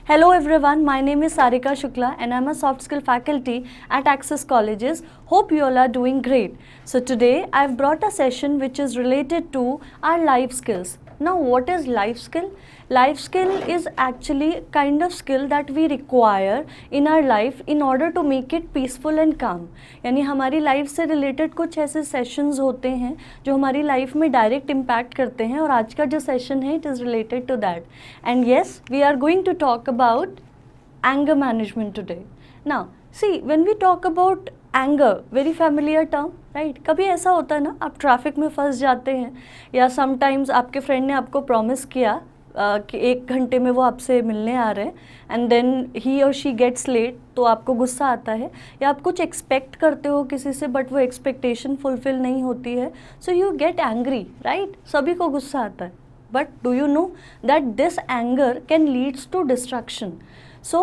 Hello everyone, my name is Sarika Shukla and I'm a soft skill faculty at Access Colleges. Hope you all are doing great. So today I've brought a session which is related to our life skills. Now what is life skill? Life skill is actually kind of skill that we require in our life in order to make it peaceful and calm. यानी हमारी life से related कुछ ऐसे sessions होते हैं जो हमारी life में डायरेक्ट इम्पैक्ट करते हैं और आज का जो सेशन है it is related to that. And yes we are going to talk about anger management today. Now, see, when we talk about anger, very familiar term, right? कभी ऐसा होता है ना, आप ट्रैफिक में फंस जाते हैं या समटाइम्स आपके फ्रेंड ने आपको प्रॉमिस किया कि 1 घंटे में वो आपसे मिलने आ रहे हैं एंड देन ही और शी गेट्स लेट, तो आपको गुस्सा आता है या आप कुछ एक्सपेक्ट करते हो किसी से बट वो एक्सपेक्टेशन फुलफिल नहीं होती है, so you get angry, right? सभी को गुस्सा आता है. But do you know that this anger can leads to destruction? So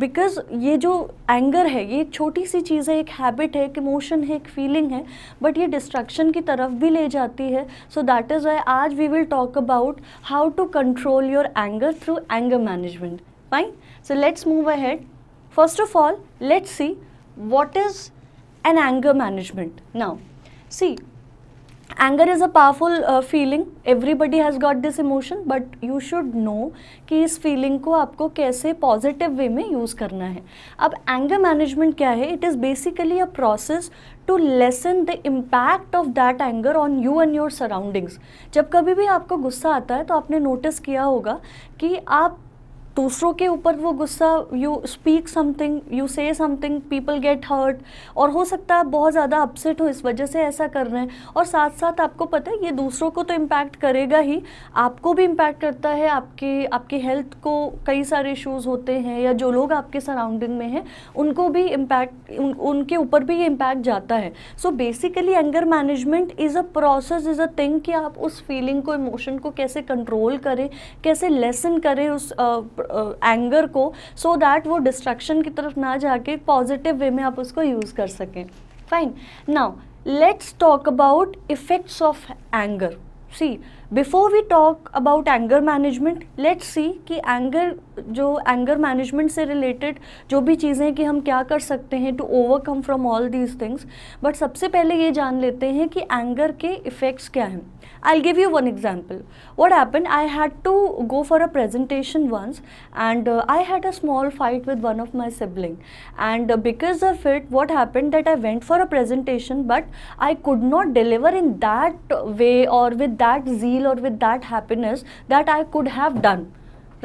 because ये जो एंगर है ये एक छोटी सी चीज़ है, एक हैबिट है, एक इमोशन है, एक फीलिंग है, बट ये डिस्ट्रक्शन की तरफ भी ले जाती है. सो दैट इज़ वाई आज we will talk about how to control your anger through anger management. Fine, so let's move ahead. First of all let's see what is an anger management. Now see, anger is a powerful feeling. Everybody has got this emotion, but you should know कि इस feeling को आपको कैसे positive way में use करना है. अब anger management क्या है? It is basically a process to lessen the impact of that anger on you and your surroundings. जब कभी भी आपको गुस्सा आता है तो आपने notice किया होगा कि आप दूसरों के ऊपर वो गुस्सा, you speak something, you say something, people get hurt, और हो सकता है आप बहुत ज़्यादा अपसेट हो इस वजह से ऐसा कर रहे हैं, और साथ साथ आपको पता है ये दूसरों को तो इम्पैक्ट करेगा ही, आपको भी इम्पैक्ट करता है, आपकी हेल्थ को कई सारे इश्यूज़ होते हैं, या जो लोग आपके सराउंडिंग में हैं उनको भी इम्पैक्ट, उनके ऊपर भी ये इम्पैक्ट जाता है. So basically anger management is a process, is a thing कि आप उस फीलिंग को, इमोशन को कैसे कंट्रोल करें, कैसे लेसन करें उस एंगर को, सो दैट वो डिस्ट्रक्शन की तरफ ना जाके पॉजिटिव वे में आप उसको यूज़ कर सकें. Fine, now let's talk about effects of anger. See, before we talk about anger management, let's see कि एंगर मैनेजमेंट से रिलेटेड जो भी चीज़ें कि हम क्या कर सकते हैं to overcome from all these things. But सबसे पहले ये जान लेते हैं कि एंगर के इफ़ेक्ट्स क्या हैं. I'll give you one example. What happened, I had to go for a presentation once and I had a small fight with one of my sibling, and because of it what happened that I went for a presentation but I could not deliver in that way or with that zeal or with that happiness that I could have done,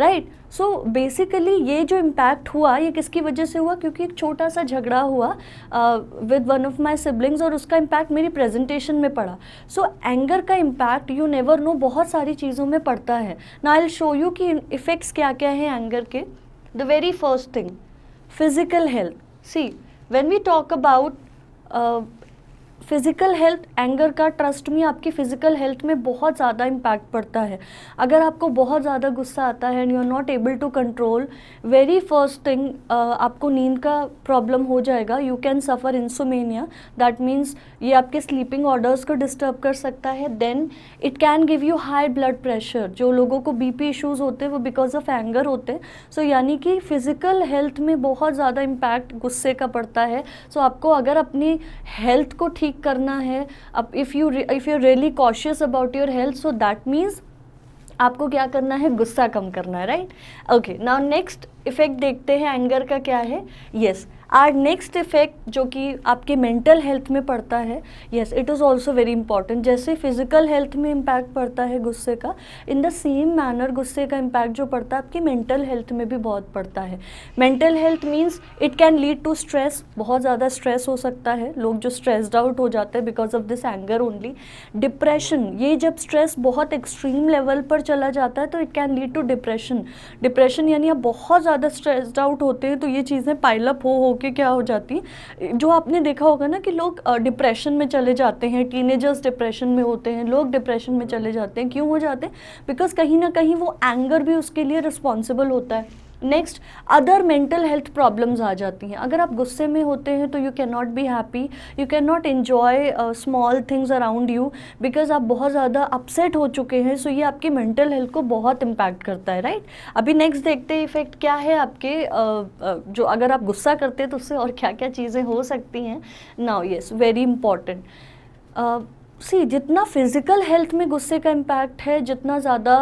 right? So basically ये जो impact हुआ ये किसकी वजह से हुआ, क्योंकि एक छोटा सा झगड़ा हुआ with one of my siblings और उसका इम्पैक्ट मेरी प्रेजेंटेशन में पड़ा. सो एंगर का इम्पैक्ट यू नेवर नो बहुत सारी चीज़ों में पड़ता है. Now I will show you कि इफ़ेक्ट्स क्या क्या हैं एंगर के. The very first thing, physical health. See, when we talk about physical health, anger का, ट्रस्ट में आपकी फ़िज़िकल हेल्थ में बहुत ज़्यादा इम्पैक्ट पड़ता है. अगर आपको बहुत ज़्यादा गुस्सा आता है and you are not able to control, very first thing आपको नींद का प्रॉब्लम हो जाएगा. You can suffer insomnia, that means ये आपके स्लीपिंग ऑर्डर्स को डिस्टर्ब कर सकता है. Then it can give you high blood pressure. जो लोगों को बीपी इश्यूज़ होते हैं वो बिकॉज ऑफ एंगर होते हैं. सो यानी कि फ़िज़िकल हेल्थ में बहुत ज़्यादा इम्पैक्ट गुस्से का पड़ता है. सो आपको अगर अपनी हेल्थ को ठीक करना है, अब if you really cautious about your health, so that means आपको क्या करना है, गुस्सा कम करना है, right? Okay, now next effect देखते हैं एंगर का क्या है. येस, आर नेक्स्ट इफ़ेक्ट जो कि आपके मेंटल हेल्थ में पड़ता है, yes it is also very important. जैसे फिजिकल हेल्थ में इम्पैक्ट पड़ता है गुस्से का, इन द सेम मैनर गुस्से का इम्पैक्ट जो पड़ता है आपकी मेंटल हेल्थ में भी बहुत पड़ता है. Mental health means it can lead to stress. बहुत ज़्यादा स्ट्रेस हो सकता है, लोग जो स्ट्रेस्ड आउट हो जाते हैं because of this anger only. Depression, ये जब स्ट्रेस बहुत एक्सट्रीम लेवल पर चला जाता है तो it can lead to depression. Depression यानी आप बहुत ज़्यादा स्ट्रेस्ड आउट होते हैं तो ये चीज़ें पाइलअप हो के क्या हो जाती है, जो आपने देखा होगा ना कि लोग डिप्रेशन में चले जाते हैं, टीनेजर्स डिप्रेशन में होते हैं, लोग डिप्रेशन में चले जाते हैं. क्यों हो जाते हैं? बिकॉज कहीं ना कहीं वो एंगर भी उसके लिए रिस्पॉन्सिबल होता है. Next, other mental health problems आ जाती हैं। अगर आप गुस्से में होते हैं तो you can not be happy, you can not enjoy small things around you, because आप बहुत ज़्यादा अपसेट हो चुके हैं। सो ये आपकी मेंटल हेल्थ को बहुत इम्पैक्ट करता है, राइट। अभी नेक्स्ट देखते हैं इफेक्ट क्या है आपके जो अगर आप गुस्सा करते हैं तो उससे और क्या क्या चीज़ें हो सकती हैं। नाउ येस, वेरी इंपॉर्टेंट, सी जितना फिज़िकल हेल्थ में गुस्से का इम्पैक्ट है, जितना ज़्यादा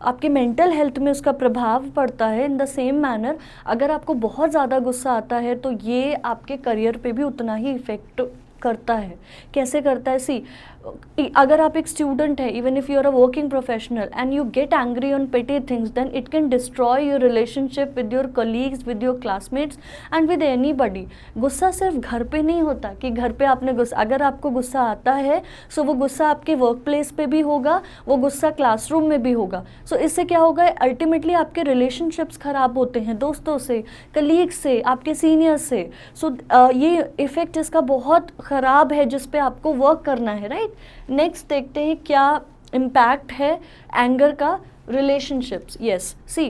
आपके मेंटल हेल्थ में उसका प्रभाव पड़ता है, इन द सेम मैनर अगर आपको बहुत ज़्यादा गुस्सा आता है तो ये आपके करियर पे भी उतना ही इफ़ेक्ट करता है। कैसे करता है? सी, अगर आप एक स्टूडेंट है, even if you are a working professional and you get angry on petty things, then it can destroy your relationship with your colleagues, with your classmates and with anybody. गुस्सा सिर्फ घर पे नहीं होता कि घर पे आपने गुस्सा, अगर आपको गुस्सा आता है सो वो गुस्सा आपके वर्क प्लेस पे भी होगा, वो गुस्सा क्लासरूम में भी होगा। सो इससे क्या होगा, अल्टीमेटली आपके रिलेशनशिप्स खराब होते हैं दोस्तों से, कलीग्स से, आपके सीनियर्स से। सो ये इफ़ेक्ट इसका बहुत ख़राब है जिस पे आपको वर्क करना है, राइट। नेक्स्ट देखते हैं क्या इम्पैक्ट है एंगर का relationships. Yes, see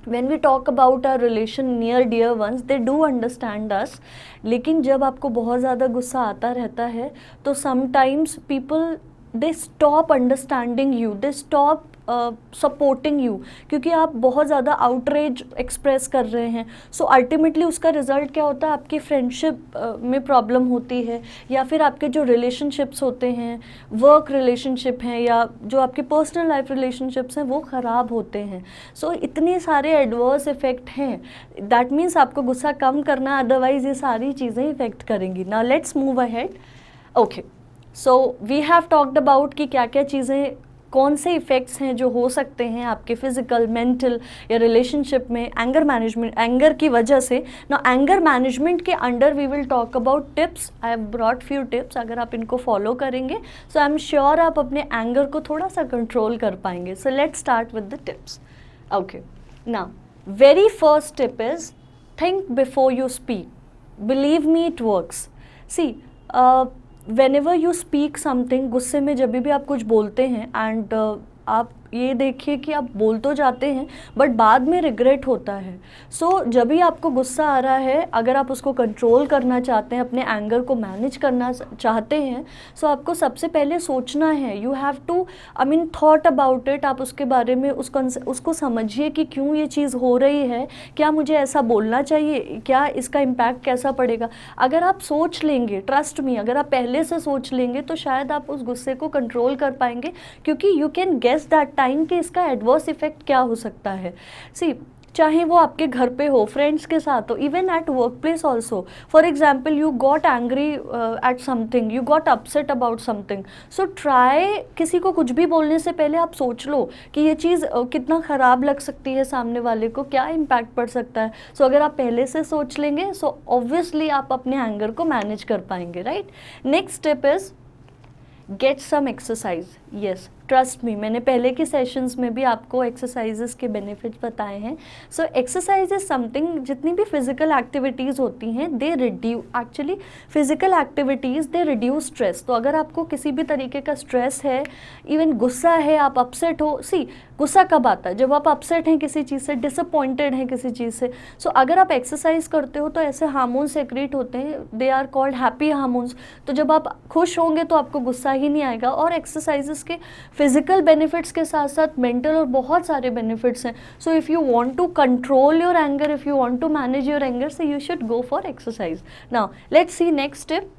when we talk about our relation near dear ones, they do understand us, लेकिन जब आपको बहुत ज़्यादा गुस्सा आता रहता है तो sometimes people they stop understanding you, they stop supporting you, क्योंकि आप बहुत ज़्यादा आउटरेज एक्सप्रेस कर रहे हैं। सो अल्टीमेटली उसका रिजल्ट क्या होता है, आपकी फ्रेंडशिप में प्रॉब्लम होती है, या फिर आपके जो रिलेशनशिप्स होते हैं, वर्क रिलेशनशिप हैं या जो आपके पर्सनल लाइफ रिलेशनशिप्स हैं, वो ख़राब होते हैं। सो इतने सारे एडवर्स इफ़ेक्ट हैं, दैट मीन्स आपको गुस्सा कम करना, अदरवाइज़ ये सारी चीज़ें इफ़ेक्ट करेंगी। Now let's move ahead. Okay, so we have talked about कि क्या क्या चीज़ें, कौन से इफ़ेक्ट्स हैं जो हो सकते हैं आपके फिजिकल, मेंटल या रिलेशनशिप में एंगर मैनेजमेंट, एंगर की वजह से। ना एंगर मैनेजमेंट के under we will talk about tips. I have brought few tips, अगर आप इनको फॉलो करेंगे सो आई एम श्योर आप अपने एंगर को थोड़ा सा कंट्रोल कर पाएंगे। So let's start with the tips. Okay, now very first tip is think before you speak. Believe me, it works. See, whenever you speak something, गुस्से में जब भी आप कुछ बोलते हैं एंड आप ये देखिए कि आप बोल तो जाते हैं बट बाद में रिग्रेट होता है। सो जब भी आपको गुस्सा आ रहा है, अगर आप उसको कंट्रोल करना चाहते हैं, अपने एंगर को मैनेज करना चाहते हैं, सो आपको सबसे पहले सोचना है, you have to thought about it. आप उसके बारे में उसको समझिए कि क्यों ये चीज़ हो रही है, क्या मुझे ऐसा बोलना चाहिए, क्या इसका इम्पैक्ट कैसा पड़ेगा। अगर आप सोच लेंगे, ट्रस्ट मी, अगर आप पहले से सोच लेंगे तो शायद आप उस गुस्से को कंट्रोल कर पाएंगे, क्योंकि you can guess that time कि इसका एडवर्स इफेक्ट क्या हो सकता है। सी, चाहे वो आपके घर पे हो, फ्रेंड्स के साथ हो, even at work place also. For example, you got angry at something, you got upset about something, so try, किसी को कुछ भी बोलने से पहले आप सोच लो कि ये चीज़ कितना ख़राब लग सकती है सामने वाले को, क्या इम्पैक्ट पड़ सकता है। सो अगर आप पहले से सोच लेंगे सो ऑब्वियसली आप अपने एंगर को मैनेज कर पाएंगे, right. Next step is get some exercise. Yes, trust me, मैंने पहले के सेशंस में भी आपको एक्सरसाइजेस के बेनिफिट्स बताए हैं। सो एक्सरसाइज इज समथिंग, जितनी भी फिजिकल एक्टिविटीज़ होती हैं they actually physical activities they reduce stress. तो अगर आपको किसी भी तरीके का स्ट्रेस है, इवन गुस्सा है, आप अपसेट हो, सी गुस्सा कब आता है, जब आप अपसेट हैं किसी चीज़ से, डिसअपॉइंटेड हैं किसी चीज़ से। सो अगर आप एक्सरसाइज करते हो तो ऐसे हार्मोन्स सेक्रेट होते हैं, they are called happy hormones. तो जब आप खुश होंगे तो आपको गुस्सा ही नहीं आएगा। और एक्सरसाइजेस के फिजिकल बेनिफिट्स के साथ साथ मेंटल और बहुत सारे बेनिफिट्स हैं। So if you want to control your anger, if you want to manage your anger, so you should go for exercise. Now let's see next step,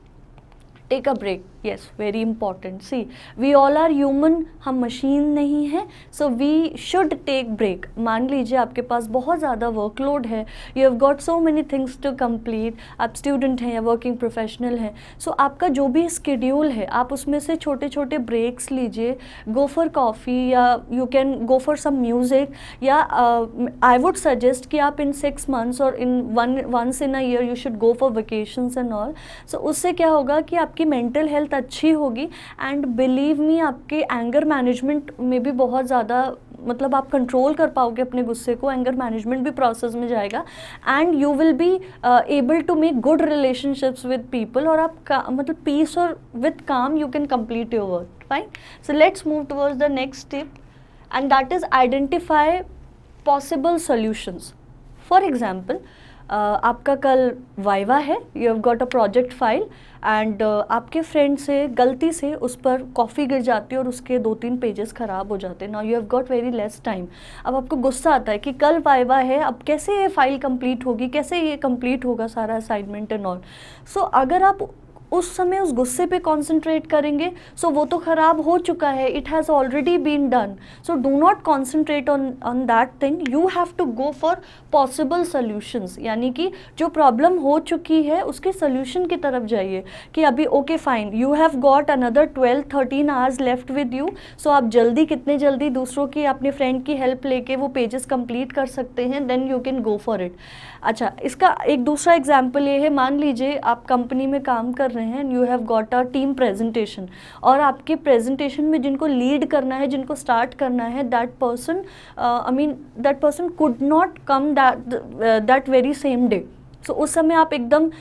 take a break. Yes, very important. See, we all are human, हम machine नहीं हैं, so we should take break. मान लीजिए आपके पास बहुत ज़्यादा workload है, you have got so many things to complete, आप स्टूडेंट हैं या वर्किंग प्रोफेशनल हैं, सो आपका जो भी स्केड्यूल है आप उसमें से छोटे छोटे ब्रेक्स लीजिए। गो फॉर कॉफ़ी, या you can go for some music, या आई वुड सजेस्ट कि आप इन 6 months और in once in a year you should go for vacations and all. So उससे क्या होगा कि आपकी मेंटल हेल्थ अच्छी होगी एंड बिलीव मी, आपके एंगर मैनेजमेंट में भी बहुत ज़्यादा, मतलब आप कंट्रोल कर पाओगे अपने गुस्से को, एंगर मैनेजमेंट भी प्रोसेस में जाएगा and you will be able to make good relationships with people. और आप मतलब पीस और with calm you can complete your work, fine. So let's move towards the next step and that is identify possible solutions. For example आपका कल viva है, you have got a project file and आपके friend से गलती से उस पर coffee गिर जाती है और उसके 2-3 पेजेस ख़राब हो जाते हैं. Now you have got very less time. अब आपको गुस्सा आता है कि कल वाइवा है, अब कैसे ये फाइल कंप्लीट होगी, कैसे ये कंप्लीट होगा सारा असाइनमेंट एंड ऑल. सो अगर आप उस समय उस गुस्से पे कॉन्सेंट्रेट करेंगे, सो वो तो ख़राब हो चुका है, it has already been done. So do not concentrate on that thing, you have to go for possible solutions. यानी कि जो प्रॉब्लम हो चुकी है उसके सोल्यूशन की तरफ जाइए कि अभी okay fine, you have got another 12-13 hours left with you. So आप जल्दी, कितने जल्दी दूसरों की, अपने फ्रेंड की हेल्प लेके वो पेजेस कंप्लीट कर सकते हैं, then you can go for it. अच्छा, इसका एक दूसरा एग्जाम्पल ये है, मान लीजिए आप कंपनी में काम कर रहे हैं, you have got a team presentation, और आपके प्रेजेंटेशन में जिनको लीड करना है, जिनको स्टार्ट करना है, that person could not come that very same day. So उस समय आप एकदम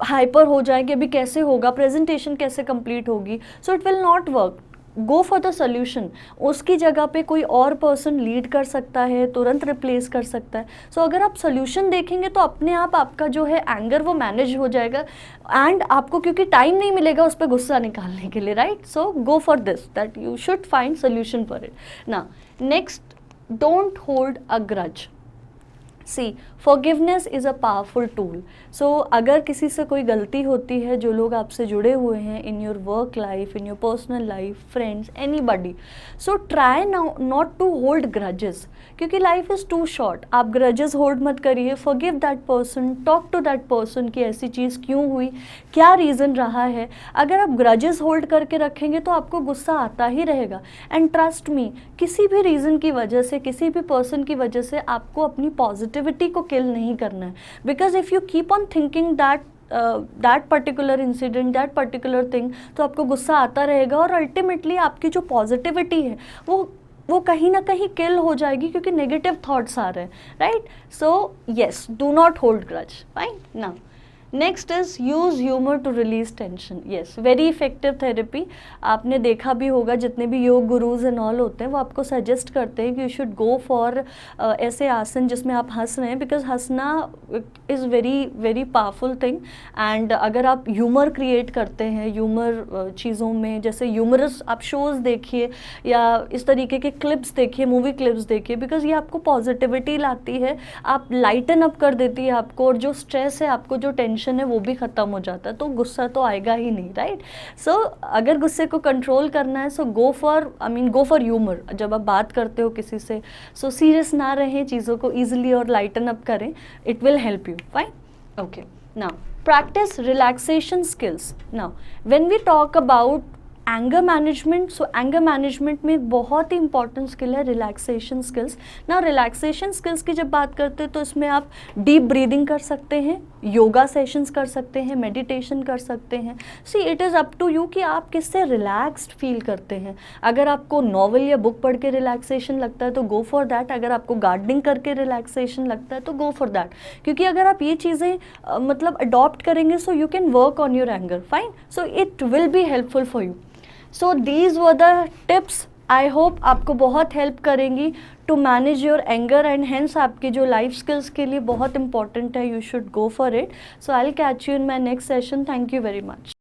हाइपर हो जाएंगे, अभी कैसे होगा, प्रेजेंटेशन कैसे कंप्लीट होगी. सो it will not work. Go for the solution. उसकी जगह पे कोई और पर्सन लीड कर सकता है, तुरंत रिप्लेस कर सकता है. सो अगर आप सोल्यूशन देखेंगे तो अपने आप आपका जो है एंगर वो मैनेज हो जाएगा, एंड आपको क्योंकि टाइम नहीं मिलेगा उस पर गुस्सा निकालने के लिए, right. So go for this, that you should find solution for it. ना next, don't hold a grudge. See, forgiveness is a powerful tool. So अगर किसी से कोई गलती होती है, जो लोग आपसे जुड़े हुए हैं in your work life, in your personal life, friends, anybody, so try not to hold grudges, क्योंकि लाइफ इज़ टू शॉर्ट. आप ग्रजेस होल्ड मत करिए. Forgive that person, talk to that person कि ऐसी चीज़ क्यों हुई, क्या रीज़न रहा है. अगर आप ग्रजेस होल्ड करके रखेंगे तो आपको गुस्सा आता ही रहेगा. एंड ट्रस्ट मी, किसी भी रीज़न की वजह से, किसी भी पर्सन की वजह से आपको अपनी पॉजिटिविटी को किल नहीं करना है. Because if you keep on thinking that particular incident, that particular thing, तो आपको गुस्सा आता रहेगा और अल्टीमेटली आपकी जो पॉजिटिविटी है वो कहीं ना कहीं किल हो जाएगी, क्योंकि नेगेटिव थॉट्स आ रहे हैं, right. So yes, do not hold grudge. Fine. ना next is use humour to release tension. Yes, very effective therapy. आपने देखा भी होगा, जितने भी योग गुरुज एंड ऑल होते हैं वो आपको सजेस्ट करते हैं कि यू शुड गो फॉर ऐसे आसन जिसमें आप हंस रहे हैं, बिकॉज हंसना is very very powerful thing. And अगर आप ह्यूमर क्रिएट करते हैं, ह्यूमर चीज़ों में, जैसे ह्यूमरस आप शोज़ देखिए या इस तरीके के क्लिप्स देखिए, मूवी क्लिप्स देखिए, बिकॉज ये आपको पॉजिटिविटी लाती है, आप लाइटन अप कर देती है आपको, और जो स्ट्रेस है, आपको जो टेंशन है वो भी ख़त्म हो जाता है. तो गुस्सा तो आएगा ही नहीं, राइट. सो अगर गुस्से को कंट्रोल करना है, सो गो फॉर ह्यूमर. जब आप बात करते हो किसी से, सो सीरियस ना रहें, चीज़ों को ईजिली और लाइटन अप करें. It will help you. Fine. Okay. Now practice relaxation skills. Now when we talk about anger management, so anger management में एक बहुत ही इंपॉर्टेंट स्किल है रिलैक्सेशन स्किल्स. ना रिलैक्सेशन स्किल्स की जब बात करते हैं तो इसमें आप डीप ब्रीदिंग कर सकते हैं, योगा सेशंस कर सकते हैं, मेडिटेशन कर सकते हैं. See, it is up to you कि आप किससे रिलैक्स्ड फील करते हैं. अगर आपको नॉवल या बुक पढ़ के रिलैक्सेशन लगता है तो गो फॉर दैट. अगर आपको गार्डनिंग करके रिलैक्सेशन लगता है तो गो फॉर दैट. क्योंकि अगर आप ये चीज़ें मतलब अडॉप्ट करेंगे, so you can work on your anger. Fine. So it will be helpful for you. So these were the tips. I hope आपको बहुत हेल्प करेंगी to manage your anger, and hence आपके जो लाइफ स्किल्स के लिए बहुत important है. You should go for it. So I will catch you in my next session. Thank you very much.